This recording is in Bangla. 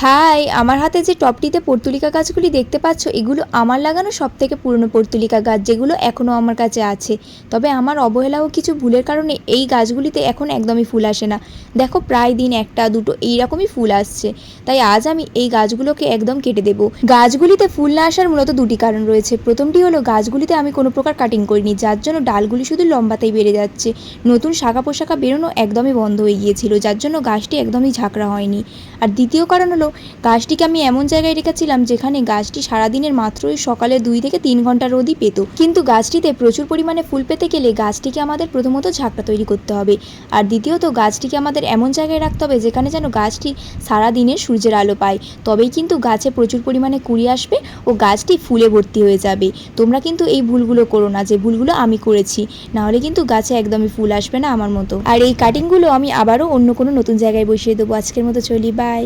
হাই, আমার হাতে যে টবটিতে পর্তুলিকা গাছগুলি দেখতে পাচ্ছ, এগুলো আমার লাগানো সবথেকে পুরনো পর্তুলিকা গাছ, যেগুলো এখনও আমার কাছে আছে। তবে আমার অবহেলা ও কিছু ভুলের কারণে এই গাছগুলিতে এখন একদমই ফুল আসে না। দেখো, প্রায় দিন একটা দুটো এইরকমই ফুল আসছে। তাই আজ আমি এই গাছগুলোকে একদম কেটে দেব। গাছগুলিতে ফুল না আসার মূলত দুটি কারণ রয়েছে। প্রথমটি হলো গাছগুলিতে আমি কোনো প্রকার কাটিং করিনি, যার জন্য ডালগুলি শুধু লম্বাতেই বেড়ে যাচ্ছে। নতুন শাখা পোশাখা বেরোনো একদমই বন্ধ হয়ে গিয়েছিল, যার জন্য গাছটি একদমই ঝাঁকড়া হয়নি। আর দ্বিতীয় কারণ হলো গাছটিকে আমি এমন জায়গায় রেখেছিলাম যেখানে গাছটি সারাদিনের মাত্রই সকালে 2 থেকে 3 ঘন্টা রোদই পেত। কিন্তু গাছটিতে প্রচুর পরিমাণে ফুল পেতে গেলে গাছটিকে আমাদের প্রথমত ঝাঁকড়া তৈরি করতে হবে, আর দ্বিতীয়ত গাছটিকে আমাদের এমন জায়গায় রাখতে হবে যেখানে যেন গাছটি সারাদিনের সূর্যের আলো পায়। তবেই কিন্তু গাছে প্রচুর পরিমাণে কুঁড়ি আসবে ও গাছটি ফুলে ভর্তি হয়ে যাবে। তোমরা কিন্তু এই ভুলগুলো করো না, যে ভুলগুলো আমি করেছি, নাহলে কিন্তু গাছে একদমই ফুল আসবে না আমার মতো। আর এই কাটিংগুলো আমি আবারও অন্য কোনো নতুন জায়গায় বসিয়ে দেবো। আজকের মতো চলি, বাই।